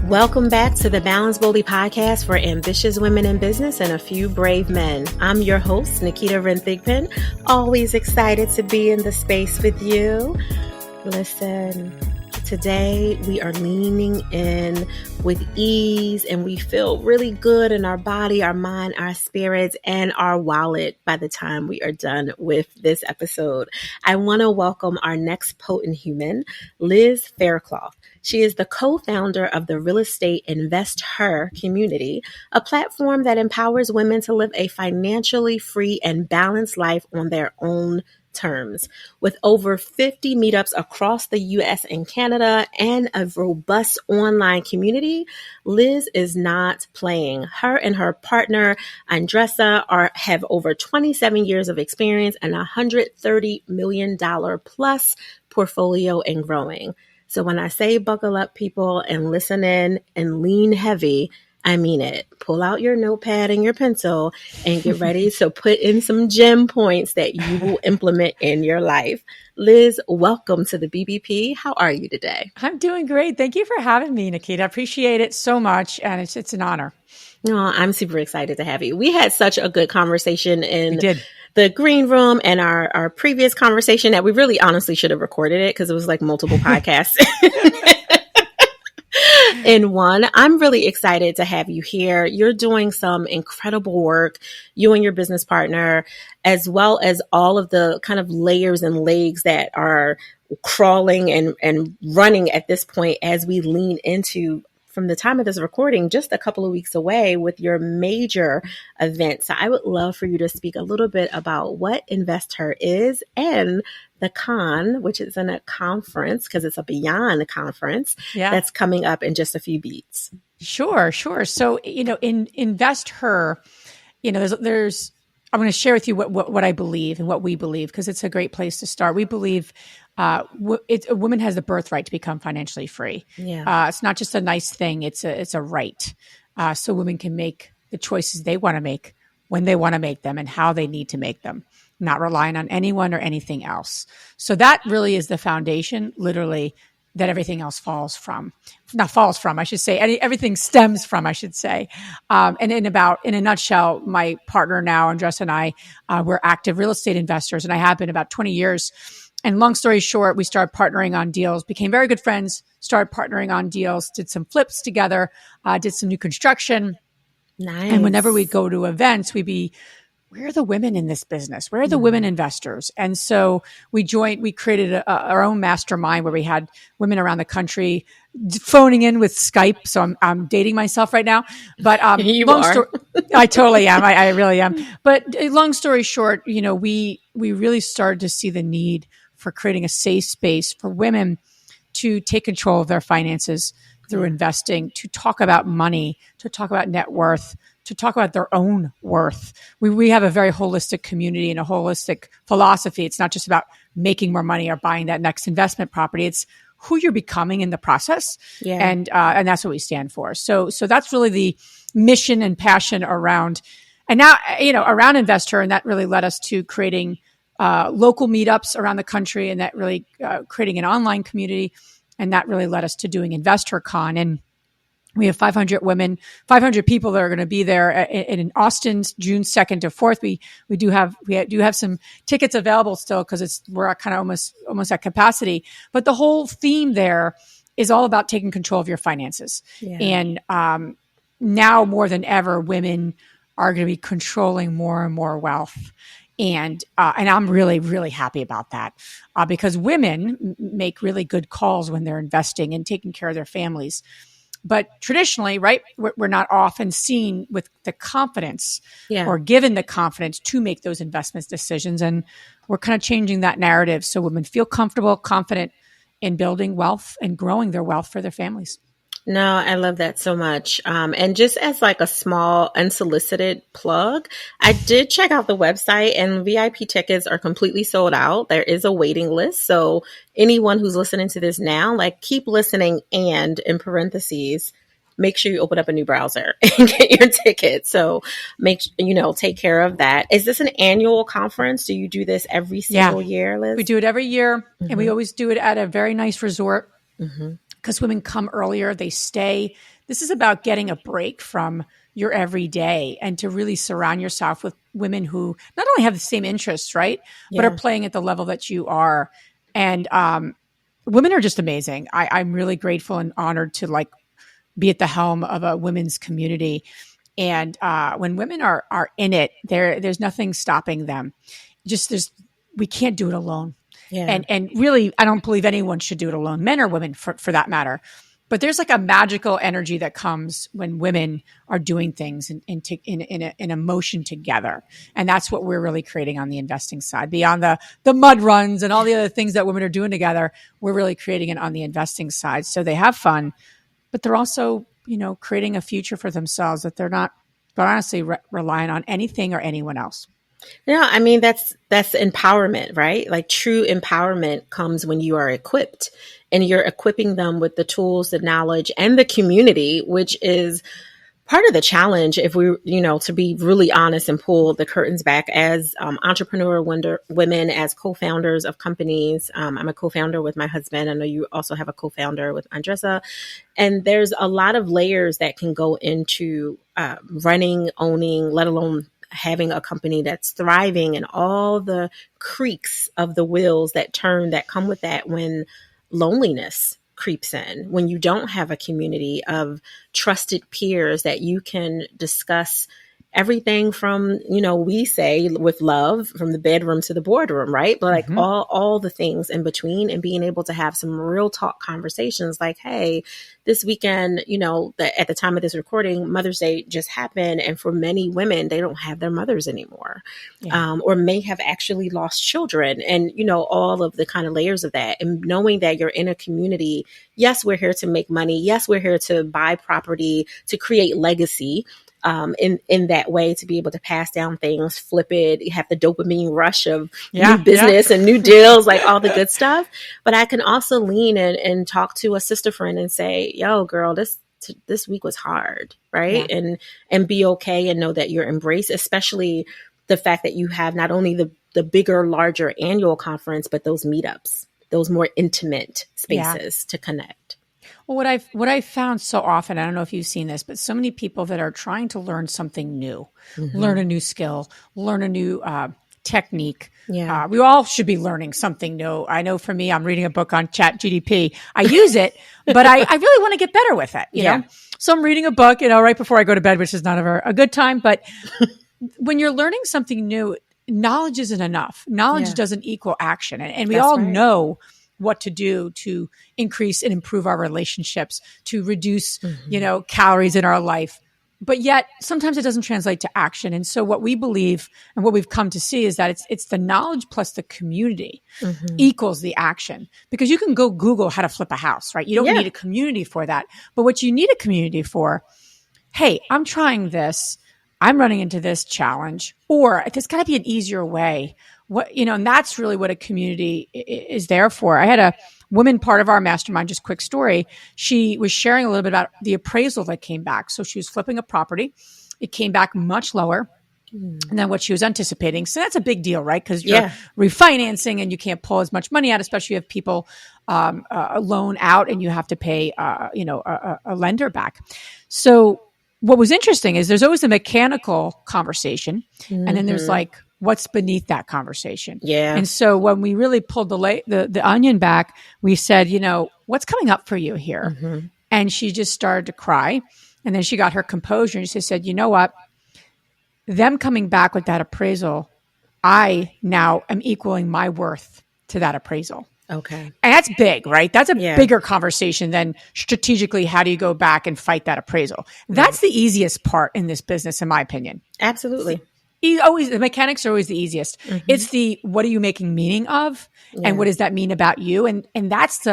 Welcome back to the Balance Boldly podcast for ambitious women in business and a few brave men. I'm your host, Naketa Ren Thigpen. Always excited to be in the space with you. Listen, today we are leaning in with ease and we feel really good in our body, our mind, our spirits, and our wallet by the time we are done with this episode. I want to welcome our next potent human, Liz Faircloth. She is the co-founder of the Real Estate InvestHER community, a platform that empowers women to live a financially free and balanced life on their own terms. With over 50 meetups across the US and Canada and a robust online community, Liz is not playing. Her and her partner, Andressa, have over 27 years of experience and $130 million plus portfolio and growing. So when I say buckle up, people, and listen in and lean heavy, I mean it. Pull out your notepad and your pencil and get ready to put in some gem points that you will implement in your life. Liz, welcome to the BBP. How are you today? I'm doing great. Thank you for having me, Naketa. I appreciate it so much. And it's an honor. No, I'm super excited to have you. We had such a good conversation in the green room and our previous conversation that we really honestly should have recorded it because it was like multiple podcasts in one. I'm really excited to have you here. You're doing some incredible work, you and your business partner, as well as all of the kind of layers and legs that are crawling and running at this point as we lean into, from the time of this recording, just a couple of weeks away with your major event. So I would love for you to speak a little bit about what InvestHER is and the con, which is in a conference, because it's a beyond conference that's coming up in just a few beats. Sure. So, in InvestHER, there's I'm going to share with you what I believe and what we believe, because it's a great place to start. We believe a woman has the birthright to become financially free. Yeah. It's not just a nice thing. It's a right. So women can make the choices they want to make when they want to make them and how they need to make them, not relying on anyone or anything else. So that really is the foundation, literally, that everything else everything stems from, I should say. And in a nutshell, my partner now, Andressa, and I, we're active real estate investors, and I have been about 20 years. And long story short, we started partnering on deals, became very good friends, started partnering on deals, did some flips together, did some new construction. Nice. And whenever we go to events, where are the women in this business? Where are the women investors? And so we created our own mastermind where we had women around the country phoning in with Skype. So I'm dating myself right now, but I totally am. I really am. But long story short, we really started to see the need for creating a safe space for women to take control of their finances through investing, to talk about money, to talk about net worth, to talk about their own worth. We have a very holistic community and a holistic philosophy. It's not just about making more money or buying that next investment property. It's who you're becoming in the process. Yeah. And that's what we stand for. So that's really the mission and passion around, and now, around InvestHER. And that really led us to creating local meetups around the country, and that really creating an online community. And that really led us to doing InvestHERCon. And we have 500 people that are going to be there in Austin, June 2nd to 4th. We do have some tickets available still because we're kind of almost at capacity. But the whole theme there is all about taking control of your finances. Yeah. And now more than ever, women are going to be controlling more and more wealth. And I'm really, really happy about that because women make really good calls when they're investing and taking care of their families. But traditionally, right, we're not often seen with the confidence or given the confidence to make those investment decisions. And we're kind of changing that narrative so women feel comfortable, confident in building wealth and growing their wealth for their families. No, I love that so much. And just as like a small unsolicited plug, I did check out the website and VIP tickets are completely sold out. There is a waiting list. So anyone who's listening to this now, keep listening and in parentheses, make sure you open up a new browser and get your ticket. So take care of that. Is this an annual conference? Do you do this every single year, Liz? We do it every year, and we always do it at a very nice resort. because women come earlier, they stay. This is about getting a break from your everyday and to really surround yourself with women who not only have the same interests, right, but are playing at the level that you are. And women are just amazing. I'm really grateful and honored to like be at the helm of a women's community. And when women are in it, there's nothing stopping them. We can't do it alone. Yeah. And really, I don't believe anyone should do it alone, men or women for that matter. But there's like a magical energy that comes when women are doing things in a motion together. And that's what we're really creating on the investing side. Beyond the mud runs and all the other things that women are doing together, we're really creating it on the investing side. So they have fun, but they're also, creating a future for themselves that they're not honestly relying on anything or anyone else. No, I mean, that's empowerment, right? Like true empowerment comes when you are equipped and you're equipping them with the tools, the knowledge, and the community, which is part of the challenge. If we, to be really honest and pull the curtains back as entrepreneur women, as co-founders of companies. I'm a co-founder with my husband. I know you also have a co-founder with Andressa. And there's a lot of layers that can go into running, owning, let alone having a company that's thriving, and all the creaks of the wheels that turn that come with that when loneliness creeps in, when you don't have a community of trusted peers that you can discuss everything from, we say with love, from the bedroom to the boardroom, right? But like all the things in between, and being able to have some real talk conversations like, hey, this weekend, at the time of this recording, Mother's Day just happened. And for many women, they don't have their mothers anymore, or may have actually lost children, and, all of the kind of layers of that. And knowing that you're in a community, yes, we're here to make money. Yes, we're here to buy property, to create legacy. In that way, to be able to pass down things, flip it, you have the dopamine rush of new business and new deals, like all the good stuff. But I can also lean in and talk to a sister friend and say, yo, girl, this week was hard, right? Yeah. And be okay and know that you're embraced, especially the fact that you have not only the bigger, larger annual conference, but those meetups, those more intimate spaces to connect. Well, what I've found so often, I don't know if you've seen this, but so many people that are trying to learn something new, learn a new skill, learn a new technique. Yeah. We all should be learning something new. I know for me, I'm reading a book on ChatGPT. I use it, but I really want to get better with it, you know? So I'm reading a book, right before I go to bed, which is not ever a good time. But when you're learning something new, knowledge isn't enough. Knowledge doesn't equal action. And we all know what to do to increase and improve our relationships, to reduce, calories in our life. But yet sometimes it doesn't translate to action. And so what we believe and what we've come to see is that it's the knowledge plus the community equals the action. Because you can go Google how to flip a house, right? You don't need a community for that. But what you need a community for, hey, I'm trying this. I'm running into this challenge, or there's got to be an easier way. And that's really what a community is there for. I had a woman part of our mastermind, just quick story. She was sharing a little bit about the appraisal that came back. So she was flipping a property. It came back much lower than what she was anticipating. So that's a big deal, right? Because you're refinancing and you can't pull as much money out, especially if you have people a loan out and you have to pay, a lender back. So what was interesting is there's always a mechanical conversation, and then there's like, what's beneath that conversation? Yeah. And so when we really pulled the onion back, we said, what's coming up for you here? And she just started to cry. And then she got her composure and she said, you know what? Them coming back with that appraisal, I now am equaling my worth to that appraisal. Okay. And that's big, right? That's a bigger conversation than strategically, how do you go back and fight that appraisal? That's the easiest part in this business, in my opinion. Absolutely. The mechanics are always the easiest. It's the, what are you making meaning of? And what does that mean about you? And that's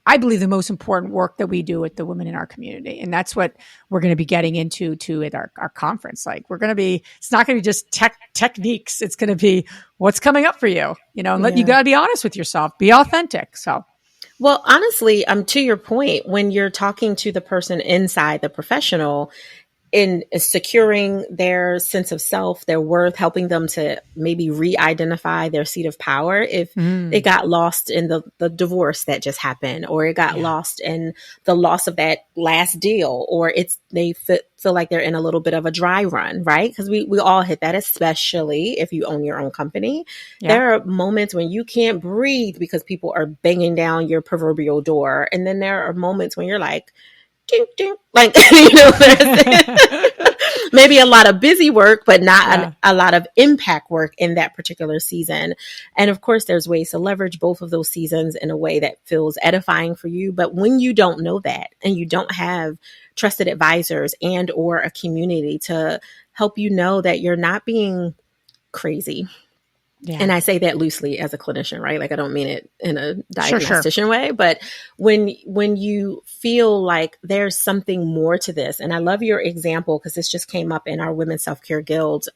I believe the most important work that we do with the women in our community. And that's what we're going to be getting into at our conference. Like it's not going to be just techniques. It's going to be what's coming up for you, and you got to be honest with yourself, be authentic. So. Well, honestly, to your point, when you're talking to the person inside the professional, in securing their sense of self, their worth, helping them to maybe re-identify their seat of power if it got lost in the divorce that just happened, or it got lost in the loss of that last deal, or they feel like they're in a little bit of a dry run, right? Because we all hit that, especially if you own your own company. Yeah. There are moments when you can't breathe because people are banging down your proverbial door. And then there are moments when you're like, ding, ding. Like, there's maybe a lot of busy work, but not a lot of impact work in that particular season. And of course, there's ways to leverage both of those seasons in a way that feels edifying for you. But when you don't know that, and you don't have trusted advisors and or a community to help you know that you're not being crazy. Yeah. And I say that loosely as a clinician, right? Like, I don't mean it in a diagnostician way, but when you feel like there's something more to this, and I love your example because this just came up in our Women's Self-Care Guild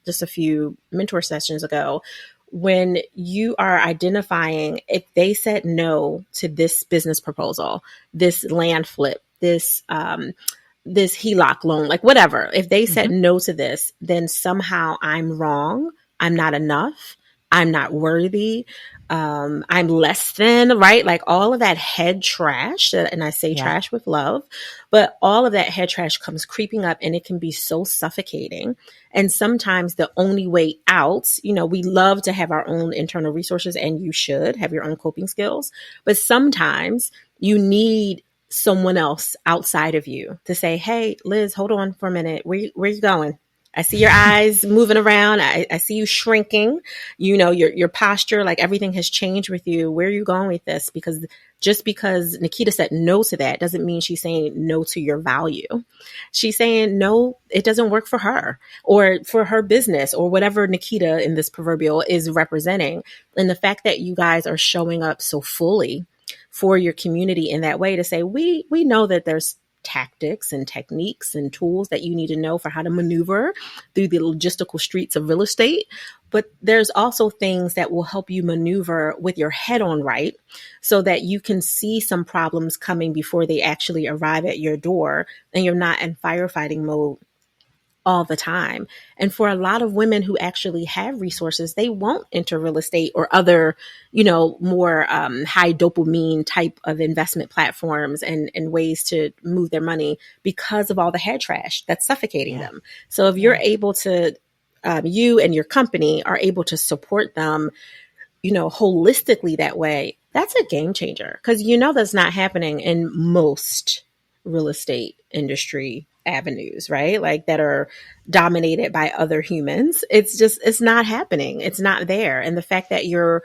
just a few mentor sessions ago. When you are identifying, if they said no to this business proposal, this land flip, this HELOC loan, like whatever, if they said no to this, then somehow I'm wrong. I'm not enough. I'm not worthy. I'm less than, right? Like all of that head trash, and I say trash with love, but all of that head trash comes creeping up, and it can be so suffocating. And sometimes the only way out, we love to have our own internal resources, and you should have your own coping skills, but sometimes you need someone else outside of you to say, hey, Liz, hold on for a minute. Where you going? I see your eyes moving around. I see you shrinking, your posture, like everything has changed with you. Where are you going with this? Because just because Naketa said no to that doesn't mean she's saying no to your value. She's saying, no, it doesn't work for her or for her business or whatever Naketa in this proverbial is representing. And the fact that you guys are showing up so fully for your community in that way to say, we know that there's tactics and techniques and tools that you need to know for how to maneuver through the logistical streets of real estate. But there's also things that will help you maneuver with your head on right so that you can see some problems coming before they actually arrive at your door and you're not in firefighting mode all the time. And for a lot of women who actually have resources, they won't enter real estate or other, more high dopamine type of investment platforms and ways to move their money because of all the head trash that's suffocating them. So if you're able to, you and your company are able to support them, holistically that way, that's a game changer because that's not happening in most real estate industry avenues, right? Like that are dominated by other humans. It's not happening. It's not there. And the fact that you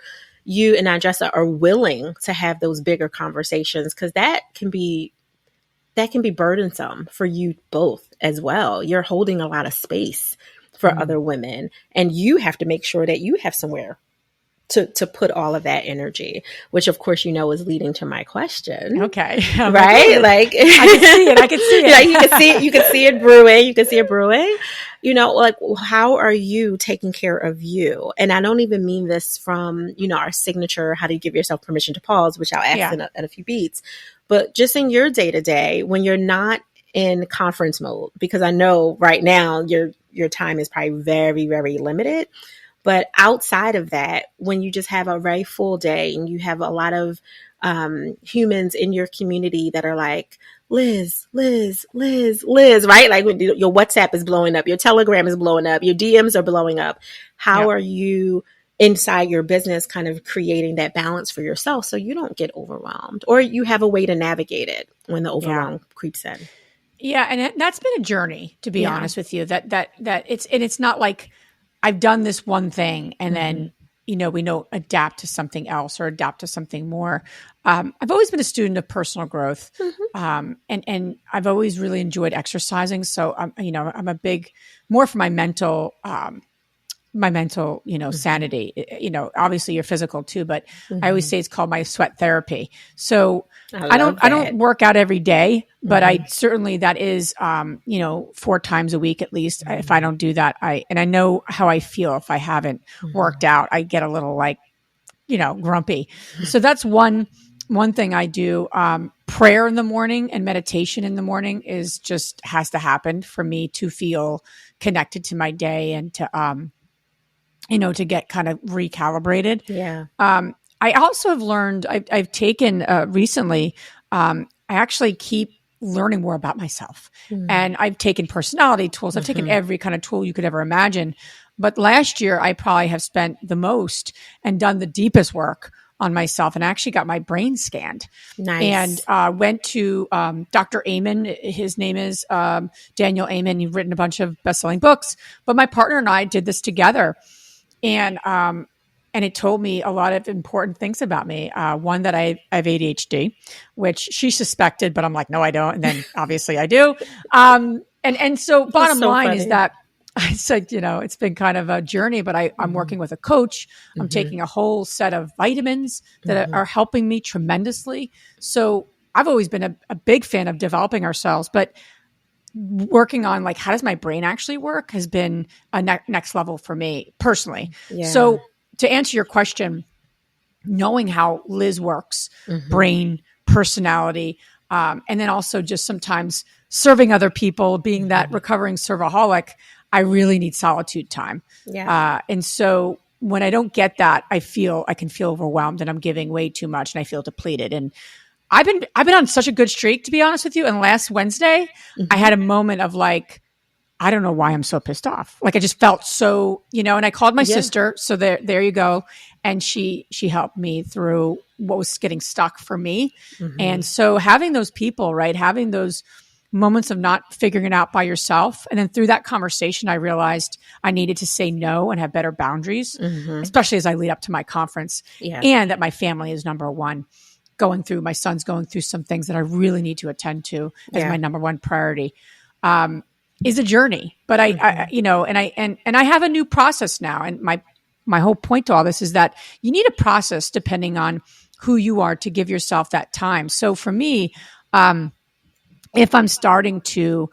and Andressa are willing to have those bigger conversations, because that can be burdensome for you both as well. You're holding a lot of space for other women, and you have to make sure that you have somewhere to put all of that energy, which of course, is leading to my question. Okay. Right? Like I can see it. Yeah, you can see it brewing. Like how are you taking care of you? And I don't even mean this from, our signature, how do you give yourself permission to pause, which I'll ask in a few beats, but just in your day to day when you're not in conference mode, because I know right now your time is probably very, very limited. But outside of that, when you just have a very full day and you have a lot of humans in your community that are like, Liz, right? Like when your WhatsApp is blowing up, your Telegram is blowing up, your DMs are blowing up. How are you inside your business kind of creating that balance for yourself so you don't get overwhelmed or you have a way to navigate it when the overwhelm creeps in? Yeah. And that's been a journey, to be honest with you, that it's not like I've done this one thing and then, we don't adapt to something else or adapt to something more. I've always been a student of personal growth. And I've always really enjoyed exercising. So, I'm a big, more for my mental, sanity, obviously your physical too, but I always say it's called my sweat therapy. So I don't work out every day, but I certainly, that is, 4 times a week, at least. If I don't do that, I know how I feel. If I haven't worked out, I get a little grumpy. So that's one one thing I do, prayer in the morning and meditation in the morning is just has to happen for me to feel connected to my day and to, to get kind of recalibrated. Yeah. I also have learned, I've taken recently, I actually keep learning more about myself. And I've taken personality tools. I've taken every kind of tool you could ever imagine. But last year, I probably have spent the most and done the deepest work on myself, and actually got my brain scanned. Nice. And went to Dr. Amen. His name is Daniel Amen. He's written a bunch of best-selling books. But my partner and I did this together. And it told me a lot of important things about me. One, that I have ADHD, which she suspected, but I'm like, no, I don't. And then obviously I do. And so bottom line funny. is that I said, it's been kind of a journey, but I'm working with a coach. I'm taking a whole set of vitamins that are helping me tremendously. So I've always been a big fan of developing ourselves, but working on like, how does my brain actually work has been a next level for me personally. Yeah. So to answer your question, knowing how Liz works, brain, personality, and then also just sometimes serving other people, being that recovering servaholic, I really need solitude time. Yeah. And so when I don't get that, I can feel overwhelmed and I'm giving way too much and I feel depleted. And I've been on such a good streak, to be honest with you. And last Wednesday, I had a moment of like, I don't know why I'm so pissed off. Like I just felt so, and I called my sister. So there you go. And she helped me through what was getting stuck for me. And so having those people, right, having those moments of not figuring it out by yourself. And then through that conversation, I realized I needed to say no and have better boundaries, especially as I lead up to my conference, and that my family is number one. My son's going through some things that I really need to attend to as my number one priority. Is a journey, but I have a new process now. And my whole point to all this is that you need a process depending on who you are to give yourself that time. So for me, if I'm starting to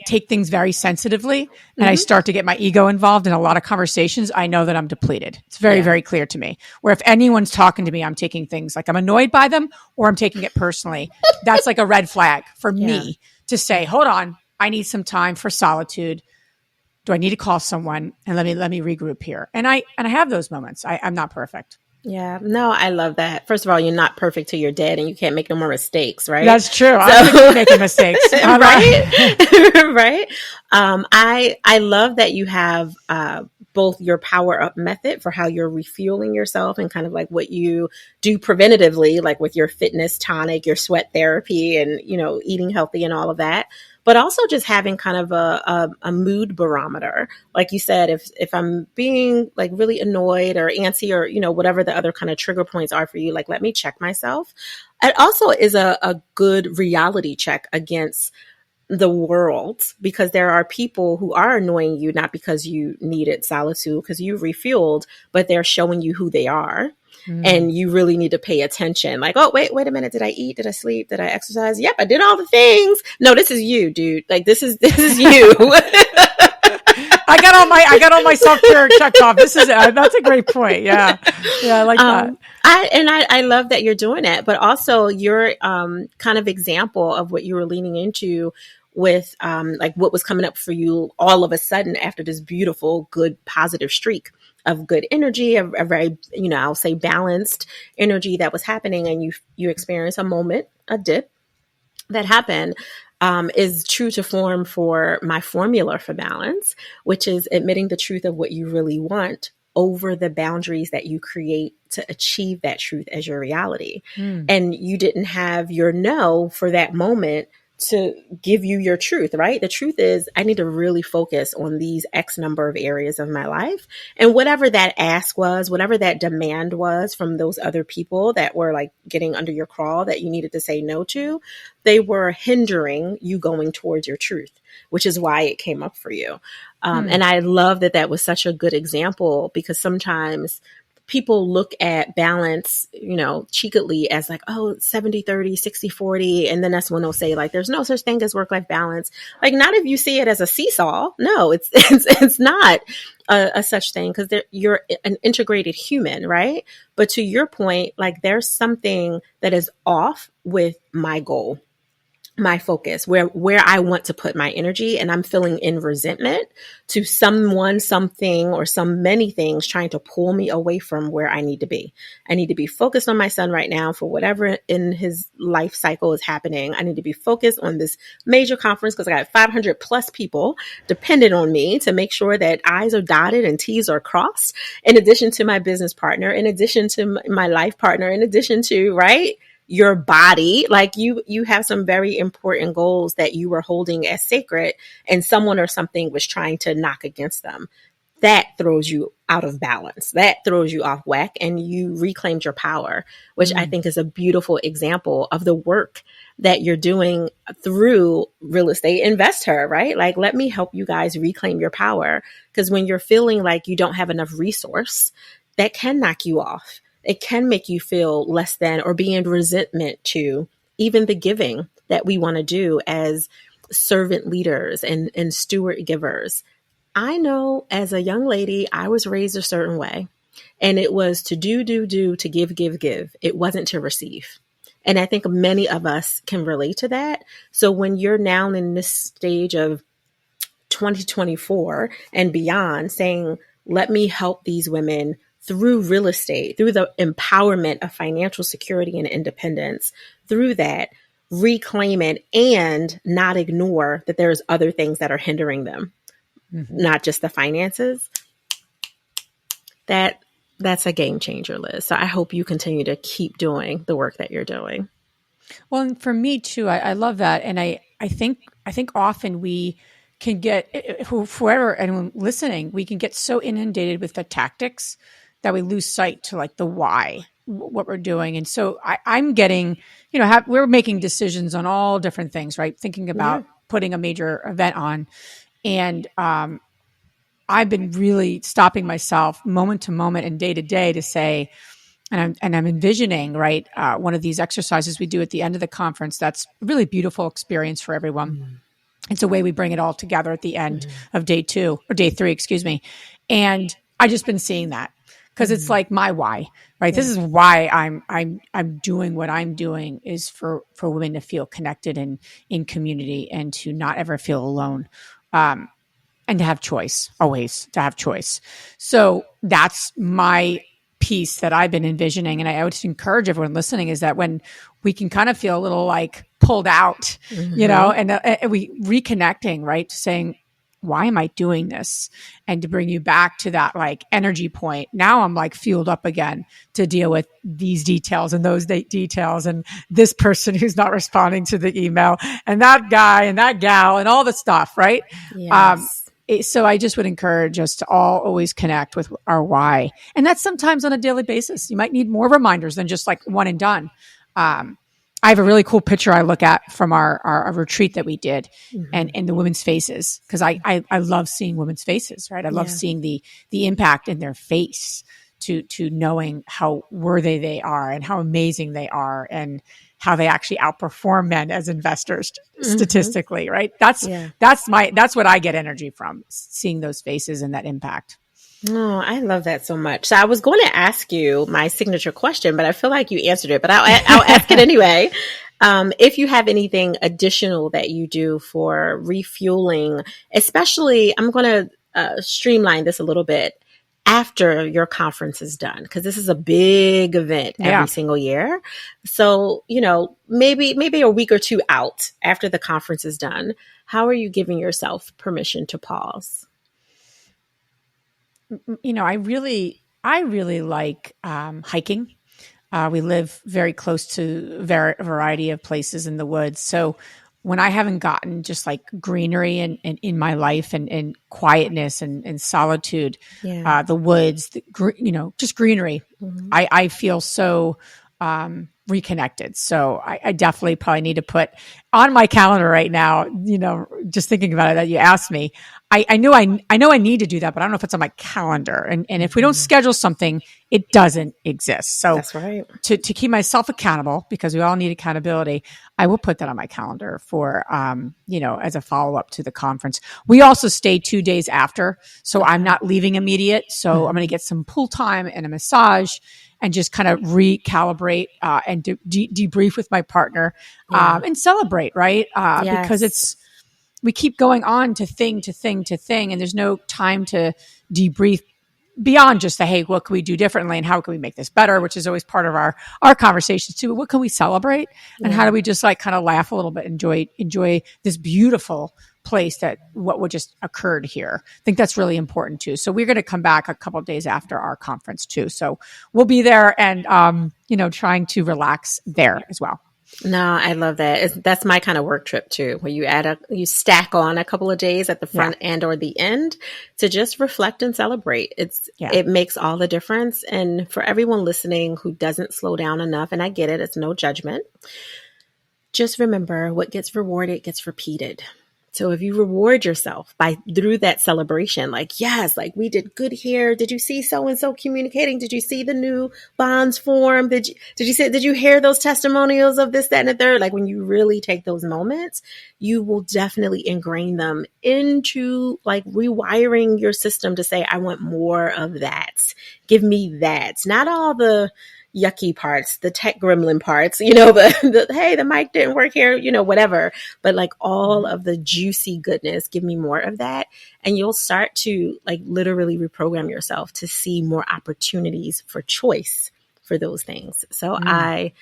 take things very sensitively and I start to get my ego involved in a lot of conversations, I know that I'm depleted. It's very, very clear to me. Where if anyone's talking to me, I'm taking things like I'm annoyed by them or I'm taking it personally. That's like a red flag for me to say, hold on, I need some time for solitude. Do I need to call someone and let me regroup here? And I have those moments. I'm not perfect. Yeah, no, I love that. First of all, you're not perfect till you're dead and you can't make no more mistakes, right? That's true. I'm making mistakes. Right? Right? I love that you have both your power up method for how you're refueling yourself and kind of like what you do preventatively, like with your fitness tonic, your sweat therapy and, eating healthy and all of that. But also just having kind of a mood barometer. Like you said, if I'm being like really annoyed or antsy or, whatever the other kind of trigger points are for you, like, let me check myself. It also is a good reality check against the world, because there are people who are annoying you, not because you needed solitude, because you refueled, but they're showing you who they are. And you really need to pay attention. Like, oh, wait a minute. Did I eat? Did I sleep? Did I exercise? Yep, I did all the things. No, this is you, dude. Like, this is you. I got all my self-care checked off. That's a great point. Yeah. Yeah. I like that. I love that you're doing it, but also your kind of example of what you were leaning into with like what was coming up for you all of a sudden after this beautiful, good, positive streak of good energy, a very, I'll say balanced energy that was happening, and you experience a moment, a dip that happened, is true to form for my formula for balance, which is admitting the truth of what you really want over the boundaries that you create to achieve that truth as your reality. And you didn't have your no for that moment to give you your truth, right? The truth is, I need to really focus on these X number of areas of my life. And whatever that ask was, whatever that demand was from those other people that were like getting under your crawl that you needed to say no to, they were hindering you going towards your truth, which is why it came up for you. And I love that was such a good example, because sometimes people look at balance, cheekily as like, oh, 70-30, 60-40. And then that's when they'll say like, there's no such thing as work-life balance. Like, not if you see it as a seesaw. No, it's not a such thing, because you're an integrated human, right? But to your point, like, there's something that is off with my goal, my focus, where I want to put my energy, and I'm feeling in resentment to someone, something, or many things trying to pull me away from where I need to be. I need to be focused on my son right now for whatever in his life cycle is happening. I need to be focused on this major conference because I got 500 plus people dependent on me to make sure that I's are dotted and T's are crossed, in addition to my business partner, in addition to my life partner, in addition to, right, your body. Like, you have some very important goals that you were holding as sacred, and someone or something was trying to knock against them. That throws you out of balance. That throws you off whack, and you reclaimed your power, which I think is a beautiful example of the work that you're doing through Real Estate InvestHER, right? Like, let me help you guys reclaim your power, because when you're feeling like you don't have enough resource, that can knock you off. It can make you feel less than, or be in resentment to even the giving that we want to do as servant leaders and steward givers. I know as a young lady, I was raised a certain way, and it was to do, to give. It wasn't to receive. And I think many of us can relate to that. So when you're now in this stage of 2024 and beyond, saying, let me help these women through real estate, through the empowerment of financial security and independence, through that, reclaim it and not ignore that there's other things that are hindering them, not just the finances. That's a game changer, Liz. So I hope you continue to keep doing the work that you're doing. Well, and for me too, I love that. And I think often we can get, whoever, anyone listening, we can get so inundated with the tactics that we lose sight to like the why, what we're doing. And so I'm getting, we're making decisions on all different things, right? Thinking about putting a major event on. And I've been really stopping myself moment to moment and day to day to say, and I'm envisioning, right, one of these exercises we do at the end of the conference. That's a really beautiful experience for everyone. It's a way we bring it all together at the end of day 2 or day 3, excuse me. And I just been seeing that. Because it's like my why, right? Yeah. This is why I'm doing what I'm doing, is for women to feel connected and in community, and to not ever feel alone, and to have choice, always to have choice. So that's my piece that I've been envisioning, and I would encourage everyone listening, is that when we can kind of feel a little like pulled out, and we reconnecting, right, saying, why am I doing this? And to bring you back to that like energy point. Now I'm like fueled up again to deal with these details and those details, and this person who's not responding to the email, and that guy and that gal and all the stuff, right? Yes. So I just would encourage us to all always connect with our why. And that's sometimes on a daily basis. You might need more reminders than just like one and done. I have a really cool picture I look at from our retreat that we did, and the women's faces, because I love seeing women's faces, right? I love seeing the impact in their face to knowing how worthy they are and how amazing they are, and how they actually outperform men as investors statistically, right? That's what I get energy from, seeing those faces and that impact. Oh, I love that so much. So I was going to ask you my signature question, but I feel like you answered it, but I'll ask it anyway. If you have anything additional that you do for refueling, especially, I'm going to streamline this a little bit, after your conference is done, because this is a big event every single year. So, maybe a week or two out after the conference is done, how are you giving yourself permission to pause? I really like hiking. We live very close to a variety of places in the woods. So when I haven't gotten just like greenery and in my life, and quietness and solitude, the woods, just greenery, I feel so reconnected. So I definitely probably need to put on my calendar right now, just thinking about it that you asked me. I know I need to do that, but I don't know if it's on my calendar. And if we don't schedule something, it doesn't exist. So That's right. to keep myself accountable, because we all need accountability, I will put that on my calendar for, as a follow up to the conference. We also stay 2 days after. So I'm not leaving immediate. So I'm going to get some pool time and a massage and just kind of recalibrate and debrief with my partner and celebrate, right? Because we keep going on to thing to thing to thing, and there's no time to debrief beyond just the, hey, what can we do differently and how can we make this better, which is always part of our conversations too. What can we celebrate and how do we just like kind of laugh a little bit, enjoy this beautiful place that what would just occurred here. I think that's really important too. So we're going to come back a couple of days after our conference too. So we'll be there and, trying to relax there as well. No, I love that. That's my kind of work trip too, where you stack on a couple of days at the front and or the end to just reflect and celebrate. It makes all the difference. And for everyone listening who doesn't slow down enough, and I get it, it's no judgment. Just remember, what gets rewarded gets repeated. So if you reward yourself through that celebration, like, yes, like we did good here. Did you see so-and-so communicating? Did you see the new bonds form? Did you hear those testimonials of this, that, and the third? Like when you really take those moments, you will definitely ingrain them into like rewiring your system to say, I want more of that. Give me that. Not all the yucky parts, the tech gremlin parts, the hey, the mic didn't work here, whatever. But like all of the juicy goodness, give me more of that. And you'll start to like literally reprogram yourself to see more opportunities for choice for those things. So my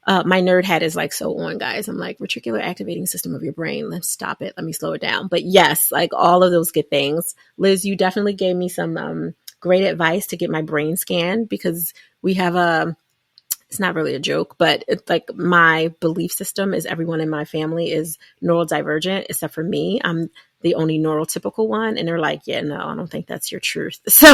nerd hat is like so on, guys. I'm like, reticular activating system of your brain. Let's stop it. Let me slow it down. But yes, like all of those good things. Liz, you definitely gave me some great advice to get my brain scanned because we have it's not really a joke, but it's like my belief system is everyone in my family is neurodivergent except for me. I'm the only neurotypical one. And they're like, yeah, no, I don't think that's your truth. So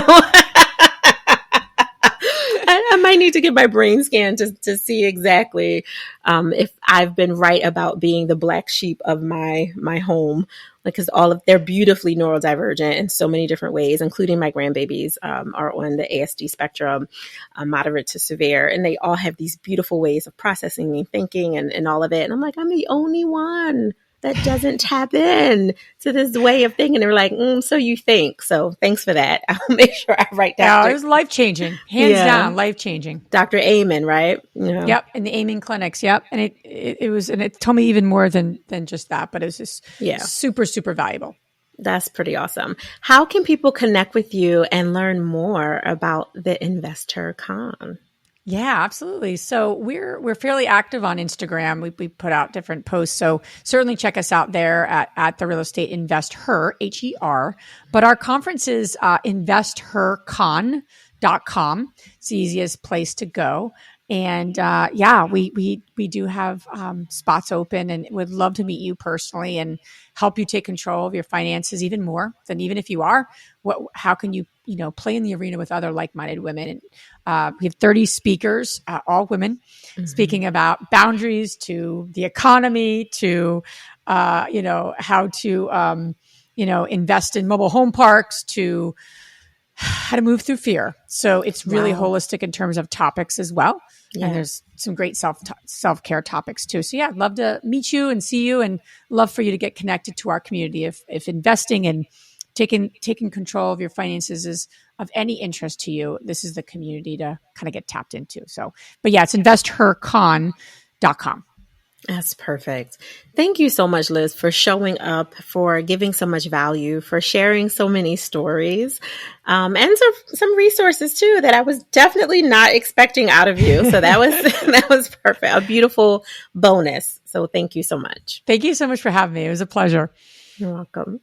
I might need to get my brain scanned to see exactly if I've been right about being the black sheep of my home, because they're beautifully neurodivergent in so many different ways, including my grandbabies are on the ASD spectrum, moderate to severe, and they all have these beautiful ways of processing and thinking and all of it. And I'm like, I'm the only one that doesn't tap in to this way of thinking. They're like, so you think. So thanks for that. I'll make sure I write down. Yeah, it was life-changing. Hands down, life-changing. Dr. Amen, right? Yeah. Yep, in the Amen clinics. Yep. And it told me even more than just that, but it was just super, super valuable. That's pretty awesome. How can people connect with you and learn more about the InvestHERCon? Yeah, absolutely. So we're fairly active on Instagram. We put out different posts. So certainly check us out there at the Real Estate InvestHER, HER. But our conference is InvestHERCon.com. It's the easiest place to go. And we do have spots open and would love to meet you personally and help you take control of your finances even more than even if you are. How can you play in the arena with other like-minded women? And we have 30 speakers, all women, speaking about boundaries to the economy to how to invest in mobile home parks to how to move through fear. So it's really holistic in terms of topics as well. Yeah. And there's some great self-care topics too. So I'd love to meet you and see you and love for you to get connected to our community. If investing and taking control of your finances is of any interest to you, this is the community to kind of get tapped into. So, but it's InvestHERCon.com. That's perfect. Thank you so much, Liz, for showing up, for giving so much value, for sharing so many stories, and some resources too that I was definitely not expecting out of you. So that was perfect. A beautiful bonus. So thank you so much. Thank you so much for having me. It was a pleasure. You're welcome.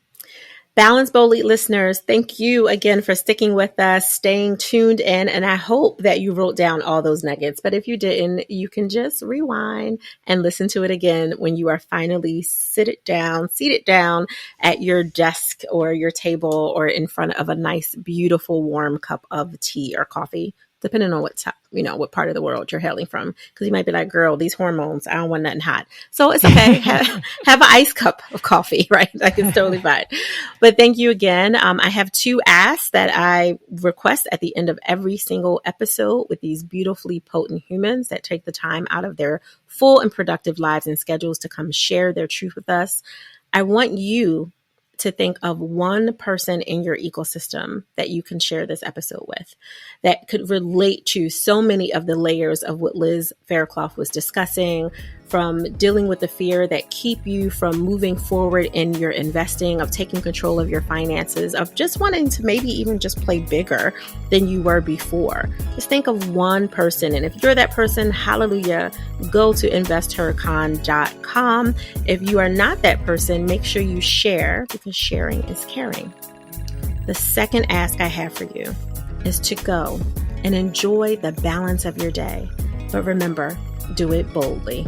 Balance Boldly listeners, thank you again for sticking with us, staying tuned in, and I hope that you wrote down all those nuggets. But if you didn't, you can just rewind and listen to it again when you are finally seated down at your desk or your table or in front of a nice, beautiful, warm cup of tea or coffee, depending on what part of the world you're hailing from. Because you might be like, girl, these hormones, I don't want nothing hot. So it's okay. have an iced cup of coffee, right? Like, it's totally fine. But thank you again. I have 2 asks that I request at the end of every single episode with these beautifully potent humans that take the time out of their full and productive lives and schedules to come share their truth with us. I want you to think of one person in your ecosystem that you can share this episode with that could relate to so many of the layers of what Liz Faircloth was discussing, from dealing with the fear that keep you from moving forward in your investing, of taking control of your finances, of just wanting to maybe even just play bigger than you were before. Just think of one person. And if you're that person, hallelujah, go to InvestHERCon.com. If you are not that person, make sure you share, because sharing is caring. The second ask I have for you is to go and enjoy the balance of your day. But remember, do it boldly.